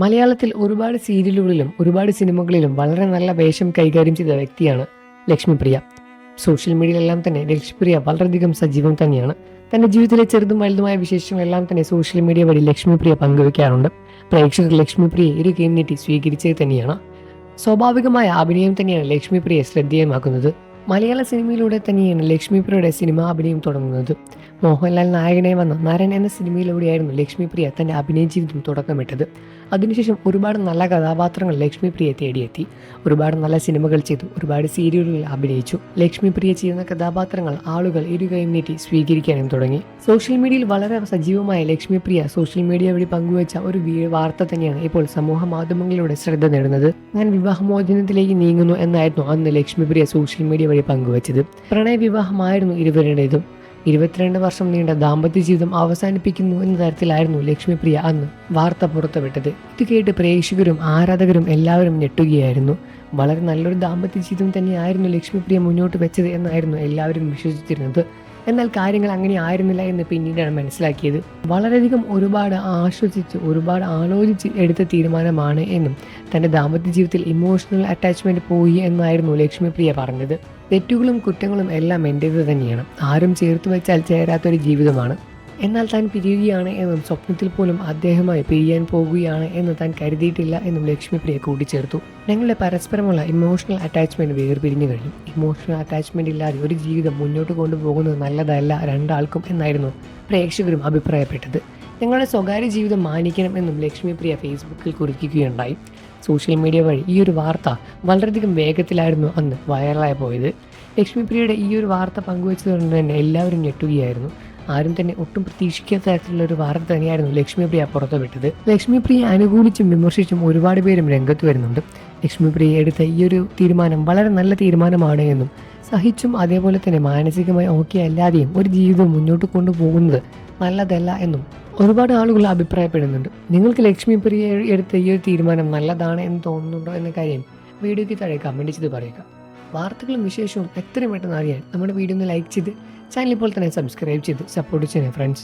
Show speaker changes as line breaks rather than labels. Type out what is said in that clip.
മലയാളത്തിൽ ഒരുപാട് സീരിയലുകളിലും ഒരുപാട് സിനിമകളിലും വളരെ നല്ല വേഷം കൈകാര്യം ചെയ്ത വ്യക്തിയാണ് ലക്ഷ്മിപ്രിയ. സോഷ്യൽ മീഡിയയിലെല്ലാം തന്നെ ലക്ഷ്മിപ്രിയ വളരെയധികം സജീവം തന്നെയാണ്. തന്റെ ജീവിതത്തിലെ ചെറുതും വലുതുമായ വിശേഷങ്ങളെല്ലാം തന്നെ സോഷ്യൽ മീഡിയ വഴി ലക്ഷ്മിപ്രിയ പങ്കുവയ്ക്കാറുണ്ട്. പ്രേക്ഷകർ ലക്ഷ്മിപ്രിയയെ ഇരു കൈയും നീട്ടി സ്വീകരിച്ചത് തന്നെയാണ്. സ്വാഭാവികമായ അഭിനയം തന്നെയാണ് ലക്ഷ്മിപ്രിയയെ ശ്രദ്ധേയമാക്കുന്നത്. മലയാള സിനിമയിലൂടെ തന്നെയാണ് ലക്ഷ്മിപ്രിയയുടെ സിനിമാ അഭിനയം തുടങ്ങുന്നത്. മോഹൻലാൽ നായകനായി വന്ന നരൻ എന്ന സിനിമയിലൂടെയായിരുന്നു ലക്ഷ്മിപ്രിയ തൻ്റെ അഭിനയ ജീവിതം തുടക്കമിട്ടത്. അതിനുശേഷം ഒരുപാട് നല്ല കഥാപാത്രങ്ങൾ ലക്ഷ്മിപ്രിയയെ തേടിയെത്തി. ഒരുപാട് നല്ല സിനിമകൾ ചെയ്തു, ഒരുപാട് സീരിയലുകളിൽ അഭിനയിച്ചു. ലക്ഷ്മിപ്രിയ ചെയ്യുന്ന കഥാപാത്രങ്ങൾ ആളുകൾ ഇരുകൈയും നീട്ടി സ്വീകരിക്കാനും തുടങ്ങി. സോഷ്യൽ മീഡിയയിൽ വളരെ സജീവമായ ലക്ഷ്മിപ്രിയ സോഷ്യൽ മീഡിയ വഴി പങ്കുവച്ച ഒരു വാർത്ത തന്നെയാണ് ഇപ്പോൾ സമൂഹ മാധ്യമങ്ങളിലൂടെ ശ്രദ്ധ നേടുന്നത്. ഞാൻ വിവാഹമോചനത്തിലേക്ക് നീങ്ങുന്നു എന്നായിരുന്നു അന്ന് ലക്ഷ്മിപ്രിയ സോഷ്യൽ മീഡിയ വഴി പങ്കുവച്ചത്. പ്രണയ വിവാഹമായിരുന്നു ഇരുവരുടേതും. 22 വർഷം നീണ്ട ദാമ്പത്യ ജീവിതം അവസാനിപ്പിക്കുന്നു എന്ന തരത്തിലായിരുന്നു ലക്ഷ്മിപ്രിയ അന്ന് വാർത്ത പുറത്തുവിട്ടത്. ഇത് കേട്ട് പ്രേക്ഷകരും ആരാധകരും എല്ലാവരും ഞെട്ടുകയായിരുന്നു. വളരെ നല്ലൊരു ദാമ്പത്യ ജീവിതം തന്നെയായിരുന്നു ലക്ഷ്മിപ്രിയ മുന്നോട്ട് വെച്ചത് എന്നായിരുന്നു എല്ലാവരും വിശ്വസിച്ചിരുന്നത്. എന്നാൽ കാര്യങ്ങൾ അങ്ങനെ ആയിരുന്നില്ല എന്ന് പിന്നീടാണ് മനസ്സിലാക്കിയത്. വളരെയധികം ഒരുപാട് ആശ്വസിച്ച് ഒരുപാട് ആലോചിച്ച് എടുത്ത തീരുമാനമാണ് എന്നും തൻ്റെ ദാമ്പത്യ ജീവിതത്തിൽ ഇമോഷണൽ അറ്റാച്ച്മെൻറ്റ് പോയി എന്നായിരുന്നു ലക്ഷ്മിപ്രിയ പറഞ്ഞത്. തെറ്റുകളും കുറ്റങ്ങളും എല്ലാം എൻ്റേത് തന്നെയാണ്. ആരും ചേർത്ത് വെച്ചാൽ ചേരാത്തൊരു ജീവിതമാണ്. എന്നാൽ താൻ പിരിയുകയാണ് എന്നും സ്വപ്നത്തിൽ പോലും അദ്ദേഹമായി പിരിയാൻ പോകുകയാണ് എന്ന് താൻ കരുതിയിട്ടില്ല എന്നും ലക്ഷ്മിപ്രിയ കൂട്ടിച്ചേർത്തു. ഞങ്ങളുടെ പരസ്പരമുള്ള ഇമോഷണൽ അറ്റാച്ച്മെൻറ്റ് വേർപിരിഞ്ഞു കഴിഞ്ഞു. ഇമോഷണൽ അറ്റാച്ച്മെൻറ്റ് ഇല്ലാതെ ഒരു ജീവിതം മുന്നോട്ട് കൊണ്ടുപോകുന്നത് നല്ലതല്ല രണ്ടാൾക്കും എന്നായിരുന്നു പ്രേക്ഷകരും അഭിപ്രായപ്പെട്ടത്. ഞങ്ങളുടെ സ്വകാര്യ ജീവിതം മാനിക്കണം എന്നും ലക്ഷ്മിപ്രിയ ഫേസ്ബുക്കിൽ കുറിക്കുകയുണ്ടായി. സോഷ്യൽ മീഡിയ വഴി ഈ ഒരു വാർത്ത വളരെയധികം വേഗത്തിലായിരുന്നു അന്ന് വൈറലായി പോയത്. ലക്ഷ്മിപ്രിയയുടെ ഈ ഒരു വാർത്ത പങ്കുവച്ചതുകൊണ്ട് തന്നെ എല്ലാവരും ഞെട്ടുകയായിരുന്നു. ആരും തന്നെ ഒട്ടും പ്രതീക്ഷിക്കാത്ത തരത്തിലുള്ള ഒരു വാർത്ത തന്നെയായിരുന്നു ലക്ഷ്മിപ്രിയ പുറത്തുവിട്ടത്. ലക്ഷ്മിപ്രിയ അനുകൂലിച്ചും വിമർശിച്ചും ഒരുപാട് പേരും രംഗത്ത് വരുന്നുണ്ട്. ലക്ഷ്മിപ്രിയ എടുത്ത ഈ ഒരു തീരുമാനം വളരെ നല്ല തീരുമാനമാണ് എന്നും സഹിച്ചും അതേപോലെ തന്നെ മാനസികമായി ഓക്കെ അല്ലാതെയും ഒരു ജീവിതം മുന്നോട്ട് കൊണ്ടുപോകുന്നത് നല്ലതല്ല എന്നും ഒരുപാട് ആളുകൾ അഭിപ്രായപ്പെടുന്നുണ്ട്. നിങ്ങൾക്ക് ലക്ഷ്മിപ്രിയ എടുത്ത ഈ ഒരു തീരുമാനം നല്ലതാണ് എന്ന് തോന്നുന്നുണ്ടോ എന്ന കാര്യം വീഡിയോയ്ക്ക് താഴെ കമൻറ്റ് ചെയ്ത് പറയുക. വാർത്തകളും വിശേഷവും എത്രയും പെട്ടെന്ന് അറിയാൻ നമ്മുടെ വീഡിയോ ഒന്ന് ലൈക്ക് ചെയ്ത് ചാനൽ ഇപ്പോൾ തന്നെ സബ്സ്ക്രൈബ് ചെയ്ത് സപ്പോർട്ട് ചെയ്യണേ ഫ്രണ്ട്സ്.